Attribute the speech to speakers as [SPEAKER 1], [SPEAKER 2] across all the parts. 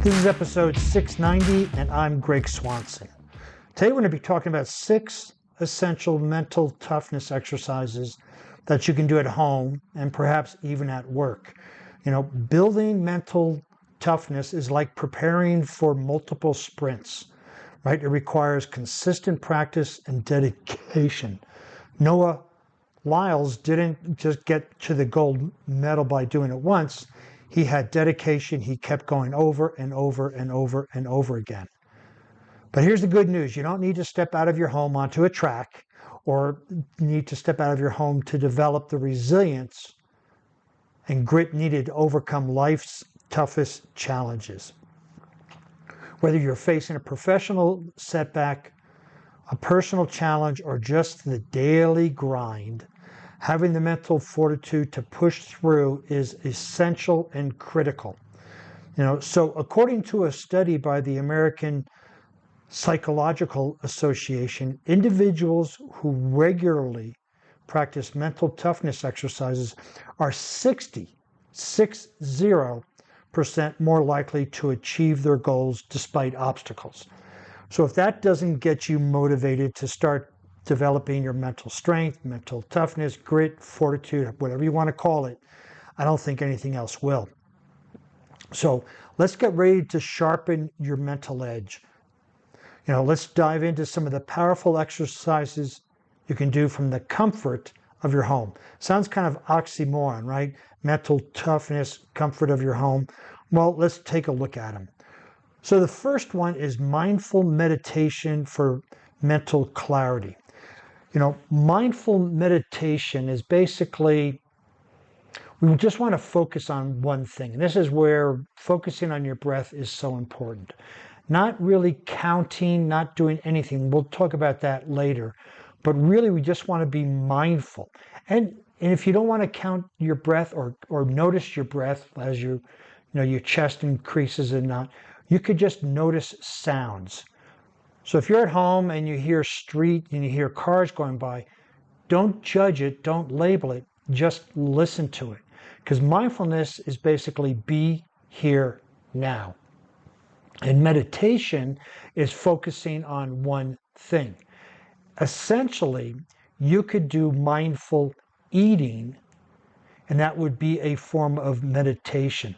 [SPEAKER 1] This is episode 690, and I'm Greg Swanson. Today we're going to be talking about 6 essential mental toughness exercises that you can do at home and perhaps even at work. You know, building mental toughness is like preparing for multiple sprints, right? It requires consistent practice and dedication. Noah Lyles didn't just get to the gold medal by doing it once. He had dedication. He kept going over and over and over and over again. But here's the good news. You don't need to step out of your home onto a track or need to step out of your home to develop the resilience and grit needed to overcome life's toughest challenges. Whether you're facing a professional setback, a personal challenge, or just the daily grind, having the mental fortitude to push through is essential and critical. So according to a study by the American Psychological Association, individuals who regularly practice mental toughness exercises are 60% more likely to achieve their goals despite obstacles. So if that doesn't get you motivated to start developing your mental strength, mental toughness, grit, fortitude, whatever you want to call it, I don't think anything else will. So let's get ready to sharpen your mental edge. Let's dive into some of the powerful exercises you can do from the comfort of your home. Sounds kind of oxymoron, right? Mental toughness, comfort of your home. Well, let's take a look at them. So the first one is mindful meditation for mental clarity. Mindful meditation is basically, we just want to focus on one thing. And this is where focusing on your breath is so important. Not really counting, not doing anything. We'll talk about that later. But really, we just want to be mindful. And if you don't want to count your breath or notice your breath as your chest increases and not, you could just notice sounds. So if you're at home and you hear street and you hear cars going by, don't judge it, don't label it, just listen to it. Because mindfulness is basically be here now. And meditation is focusing on one thing. Essentially, you could do mindful eating, and that would be a form of meditation.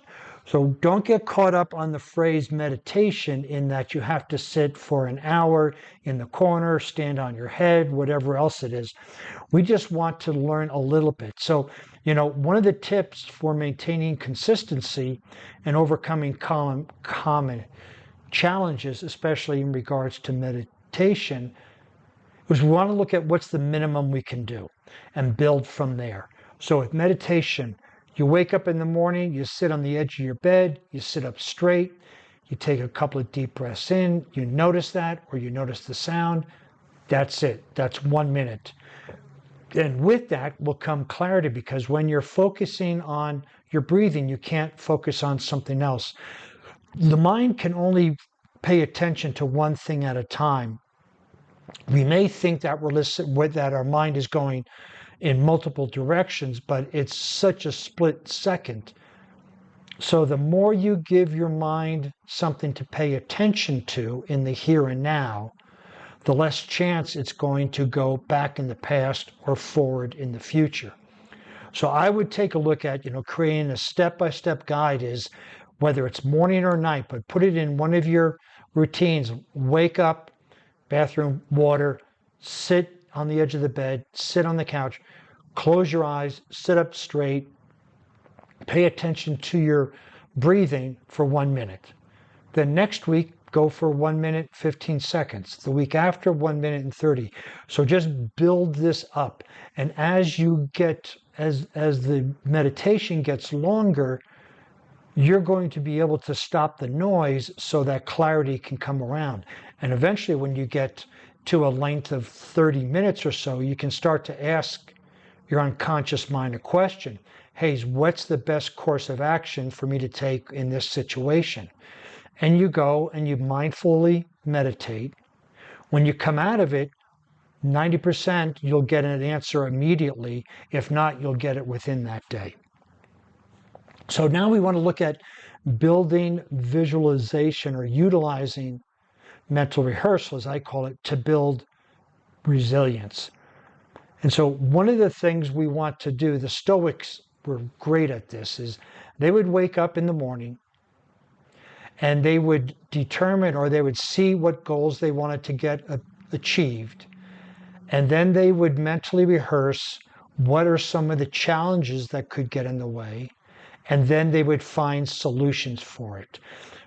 [SPEAKER 1] So don't get caught up on the phrase meditation in that you have to sit for an hour in the corner, stand on your head, whatever else it is. We just want to learn a little bit. So, one of the tips for maintaining consistency and overcoming common challenges, especially in regards to meditation, is we want to look at what's the minimum we can do and build from there. So with meditation, you wake up in the morning, you sit on the edge of your bed, you sit up straight, you take a couple of deep breaths in, you notice that, or you notice the sound. That's it. That's 1 minute. And with that will come clarity, because when you're focusing on your breathing, you can't focus on something else. The mind can only pay attention to one thing at a time. We may think that that our mind is going in multiple directions, but it's such a split second. So the more you give your mind something to pay attention to in the here and now, the less chance it's going to go back in the past or forward in the future. So I would take a look at, creating a step-by-step guide is whether it's morning or night, but put it in one of your routines. Wake up, bathroom, water, sit on the edge of the bed, sit on the couch, close your eyes, sit up straight, pay attention to your breathing for 1 minute. Then next week, go for 1 minute, 15 seconds. The week after, 1 minute and 30. So just build this up. And as the meditation gets longer, you're going to be able to stop the noise so that clarity can come around. And eventually, when you get to a length of 30 minutes or so, you can start to ask your unconscious mind a question. Hey, what's the best course of action for me to take in this situation? And you go and you mindfully meditate. When you come out of it, 90% you'll get an answer immediately. If not, you'll get it within that day. So now we want to look at building visualization or utilizing mental rehearsal, as I call it, to build resilience. And so one of the things we want to do, the Stoics were great at this, is they would wake up in the morning and they would determine, or they would see what goals they wanted to get achieved. And then they would mentally rehearse what are some of the challenges that could get in the way. And then they would find solutions for it.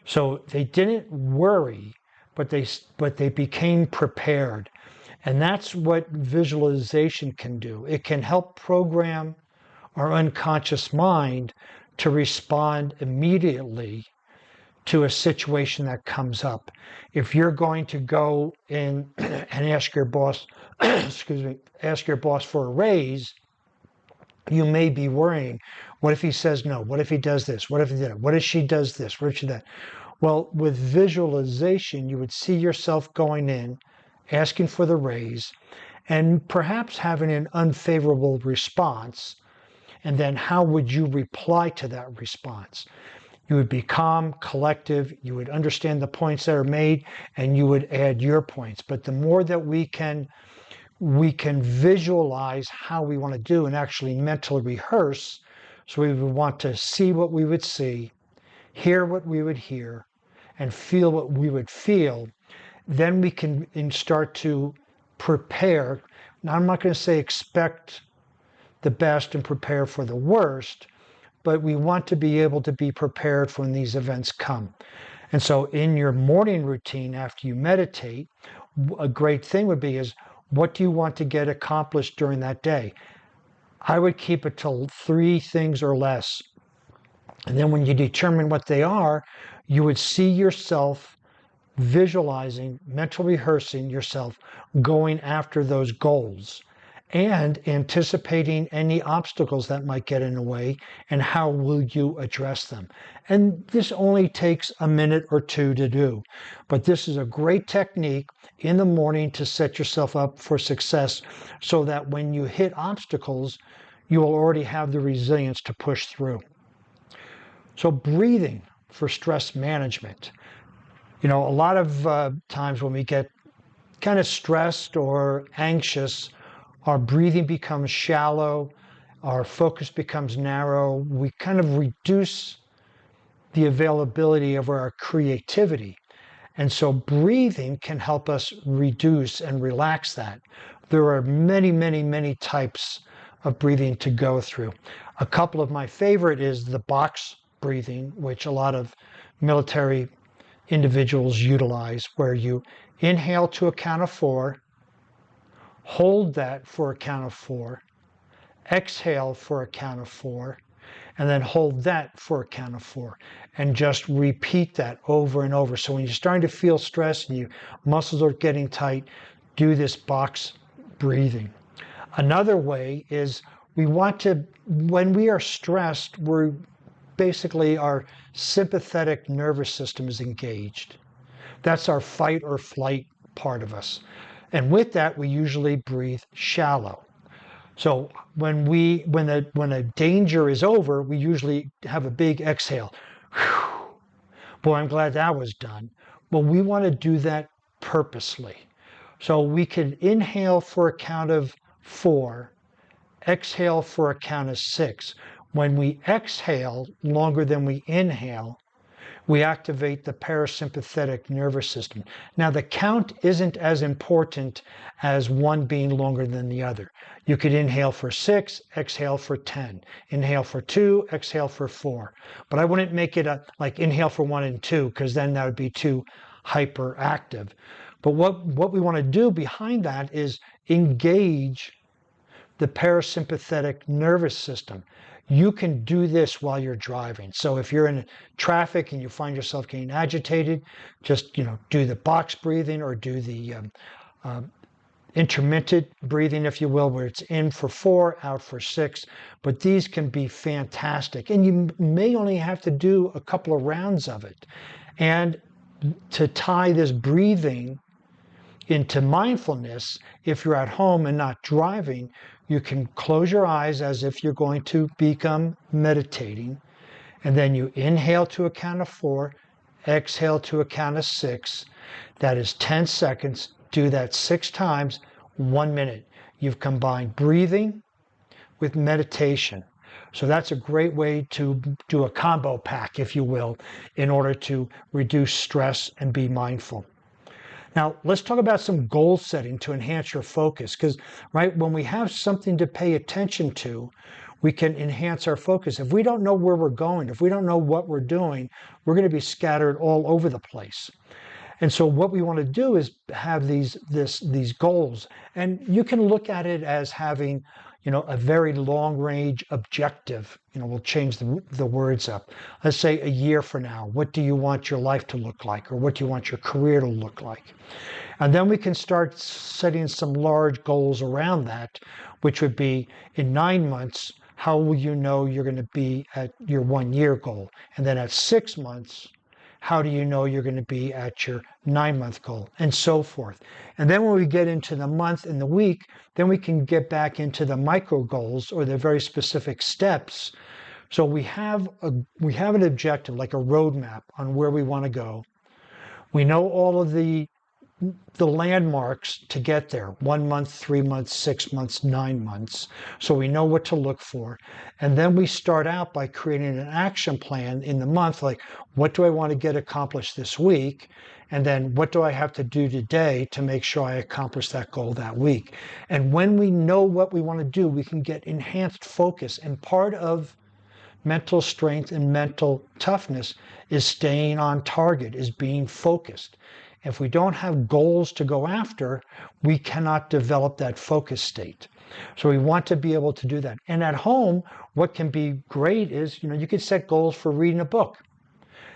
[SPEAKER 1] So they didn't worry, but they became prepared. And that's what visualization can do. It can help program our unconscious mind to respond immediately to a situation that comes up. If you're going to go in and ask your boss, ask your boss for a raise, you may be worrying, what if he says no? What if he does this? What if he did it? What if she does this? What if she does that? Well, with visualization, you would see yourself going in, asking for the raise, and perhaps having an unfavorable response. And then how would you reply to that response? You would be calm, collective, you would understand the points that are made, and you would add your points. But the more that we can visualize how we want to do and actually mentally rehearse, so we would want to see what we would see, hear what we would hear, and feel what we would feel, then we can start to prepare. Now, I'm not going to say expect the best and prepare for the worst, but we want to be able to be prepared for when these events come. And so in your morning routine after you meditate, a great thing would be is, what do you want to get accomplished during that day? I would keep it to 3 things or less. And then when you determine what they are, you would see yourself visualizing, mental rehearsing yourself going after those goals and anticipating any obstacles that might get in the way and how will you address them. And this only takes a minute or 2 to do, but this is a great technique in the morning to set yourself up for success so that when you hit obstacles, you will already have the resilience to push through. So breathing for stress management. You know, a lot of times when we get kind of stressed or anxious, our breathing becomes shallow, our focus becomes narrow, we kind of reduce the availability of our creativity. And so breathing can help us reduce and relax that. There are many, many, many types of breathing to go through. A couple of my favorite is the box breathing, which a lot of military individuals utilize, where you inhale to a count of 4, hold that for a count of 4, exhale for a count of 4, and then hold that for a count of 4, and just repeat that over and over. So when you're starting to feel stress and your muscles are getting tight, do this box breathing. Another way is we want to, when we are stressed, we're basically our sympathetic nervous system is engaged. That's our fight or flight part of us. And with that, we usually breathe shallow. So when a danger is over, we usually have a big exhale. Whew. Boy, I'm glad that was done. Well, we want to do that purposely. So we can inhale for a count of 4, exhale for a count of 6. When we exhale longer than we inhale, we activate the parasympathetic nervous system. Now, the count isn't as important as one being longer than the other. You could inhale for 6, exhale for 10. Inhale for 2, exhale for 4. But I wouldn't make it like inhale for 1 and 2, because then that would be too hyperactive. But what we want to do behind that is engage the parasympathetic nervous system. You can do this while you're driving. So if you're in traffic and you find yourself getting agitated, just do the box breathing or do the intermittent breathing, if you will, where it's in for 4, out for 6. But these can be fantastic. And you may only have to do a couple of rounds of it. And to tie this breathing into mindfulness, if you're at home and not driving, you can close your eyes as if you're going to become meditating, And then you inhale to a count of 4, exhale to a count of 6. That is 10 seconds. Do that 6 times, 1 minute. You've combined breathing with meditation. So that's a great way to do a combo pack, if you will, in order to reduce stress and be mindful. Now, let's talk about some goal setting to enhance your focus, because right when we have something to pay attention to, we can enhance our focus. If we don't know where we're going, if we don't know what we're doing, we're going to be scattered all over the place. And so what we want to do is have these goals. And you can look at it as having, a very long range objective. We'll change the words up. Let's say a year from now, what do you want your life to look like? Or what do you want your career to look like? And then we can start setting some large goals around that, which would be in 9 months, how will you know you're going to be at your 1 year goal? And then at 6 months, how do you know you're going to be at your 9-month goal, and so forth. And then when we get into the month and the week, then we can get back into the micro goals or the very specific steps. So we have an objective, like a roadmap on where we want to go. We know all of the landmarks to get there: 1 month, 3 months, 6 months, 9 months. So we know what to look for. And then we start out by creating an action plan in the month, like what do I want to get accomplished this week? And then what do I have to do today to make sure I accomplish that goal that week? And when we know what we want to do, we can get enhanced focus. And part of mental strength and mental toughness is staying on target, is being focused. If we don't have goals to go after, we cannot develop that focus state. So we want to be able to do that. And at home, what can be great is, you could set goals for reading a book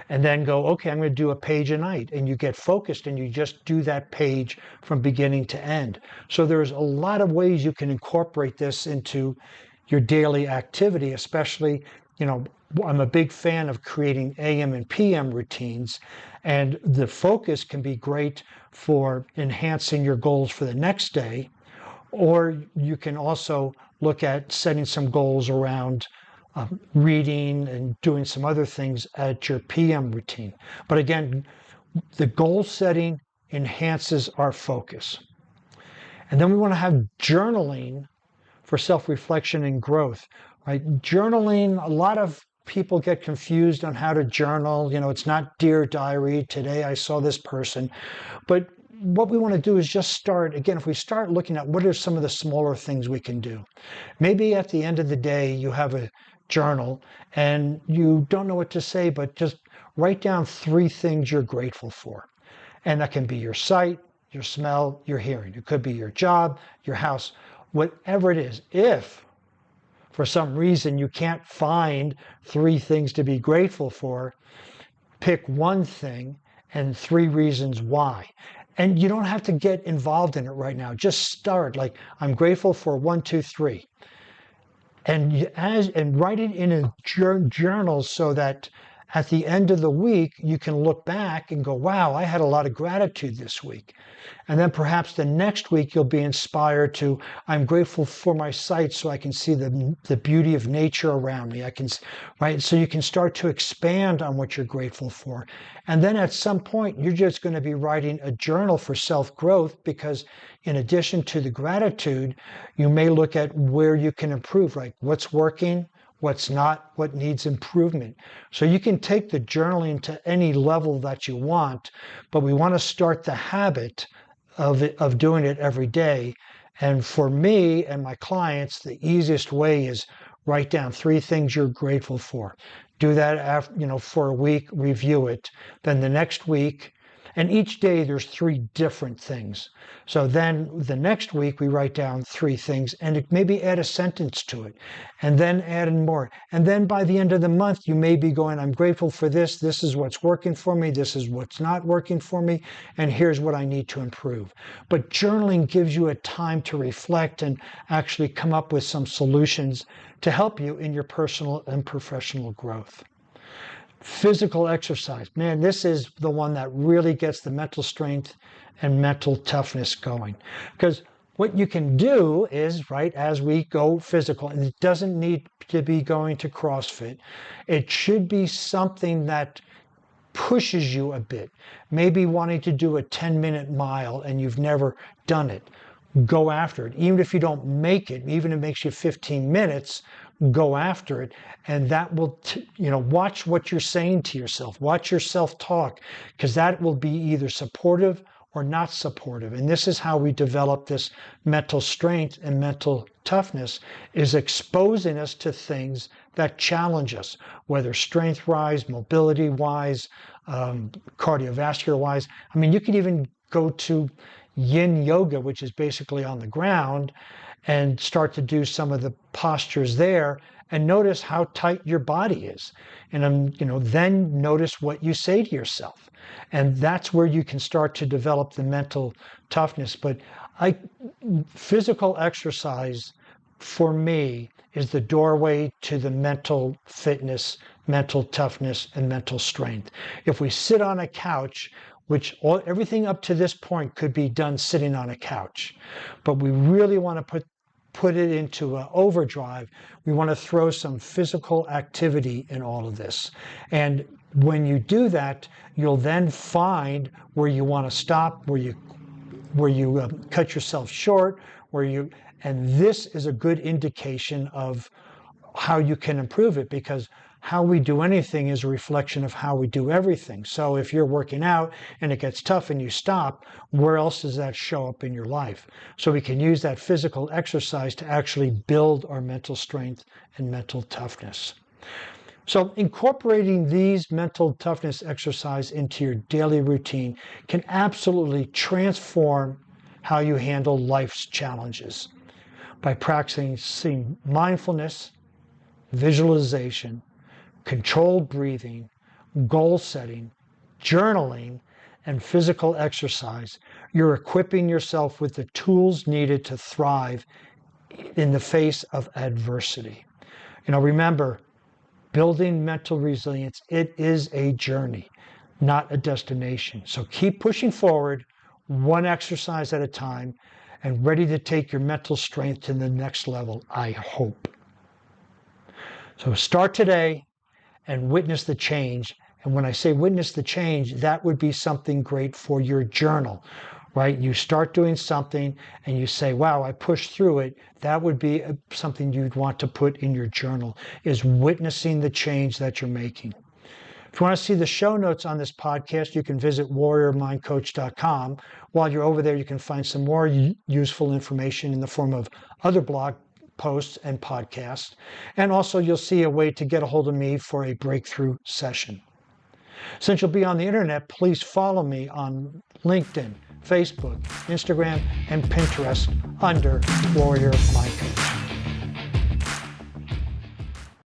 [SPEAKER 1] and then go, okay, I'm going to do a page a night. And you get focused and you just do that page from beginning to end. So there's a lot of ways you can incorporate this into your daily activity, especially, I'm a big fan of creating AM and PM routines, and the focus can be great for enhancing your goals for the next day, or you can also look at setting some goals around reading and doing some other things at your PM routine. But again, the goal setting enhances our focus. And then we want to have journaling for self-reflection and growth. Right? Journaling, a lot of people get confused on how to journal. It's not Dear Diary, today I saw this person. But what we want to do is just start, again, if we start looking at what are some of the smaller things we can do. Maybe at the end of the day, you have a journal and you don't know what to say, but just write down 3 things you're grateful for. And that can be your sight, your smell, your hearing. It could be your job, your house, whatever it is. If for some reason you can't find 3 things to be grateful for, pick 1 thing and 3 reasons why. And you don't have to get involved in it right now. Just start, like, I'm grateful for 1, 2, 3. And write it in a journal so that at the end of the week, you can look back and go, wow, I had a lot of gratitude this week. And then perhaps the next week you'll be inspired to, I'm grateful for my sight so I can see the beauty of nature around me. Right? So you can start to expand on what you're grateful for. And then at some point, you're just going to be writing a journal for self-growth, because in addition to the gratitude, you may look at where you can improve, like what's working, what's not, what needs improvement. So you can take the journaling to any level that you want, but we want to start the habit of doing it every day. And for me and my clients, the easiest way is write down 3 things you're grateful for. Do that after, for a week, review it. Then the next week, and each day there's 3 different things. So then the next week we write down 3 things and maybe add a sentence to it, and then add in more. And then by the end of the month, you may be going, I'm grateful for this. This is what's working for me. This is what's not working for me. And here's what I need to improve. But journaling gives you a time to reflect and actually come up with some solutions to help you in your personal and professional growth. Physical exercise. Man, this is the one that really gets the mental strength and mental toughness going. Because what you can do is, right, as we go physical, and it doesn't need to be going to CrossFit. It should be something that pushes you a bit. Maybe wanting to do a 10-minute mile and you've never done it. Go after it. Even if you don't make it, even if it makes you 15 minutes, go after it. And that will, watch what you're saying to yourself. Watch your self-talk, because that will be either supportive or not supportive. And this is how we develop this mental strength and mental toughness, is exposing us to things that challenge us, whether strength-wise, mobility-wise, cardiovascular-wise. I mean, you can even go to yin yoga, which is basically on the ground, and start to do some of the postures there, and notice how tight your body is. And then notice what you say to yourself. And that's where you can start to develop the mental toughness. But physical exercise, for me, is the doorway to the mental fitness, mental toughness, and mental strength. If we sit on a couch, which everything up to this point could be done sitting on a couch, but we really want to put it into an overdrive. We want to throw some physical activity in all of this. And when you do that, you'll then find where you want to stop, where you cut yourself short, and this is a good indication of how you can improve it, because how we do anything is a reflection of how we do everything. So if you're working out and it gets tough and you stop, where else does that show up in your life? So we can use that physical exercise to actually build our mental strength and mental toughness. So incorporating these mental toughness exercise into your daily routine can absolutely transform how you handle life's challenges by practicing mindfulness, visualization, controlled breathing, goal setting, journaling, and physical exercise. You're equipping yourself with the tools needed to thrive in the face of adversity. Remember, building mental resilience, it is a journey, not a destination. So keep pushing forward, one exercise at a time, and ready to take your mental strength to the next level, I hope. So start today and witness the change. And when I say witness the change, that would be something great for your journal, right? You start doing something and you say, wow, I pushed through it. That would be something you'd want to put in your journal, is witnessing the change that you're making. If you want to see the show notes on this podcast, you can visit warriormindcoach.com. While you're over there, you can find some more useful information in the form of other blog posts and podcasts. And also you'll see a way to get a hold of me for a breakthrough session. Since you'll be on the internet, please follow me on LinkedIn, Facebook, Instagram, and Pinterest under Warrior Mind Coach.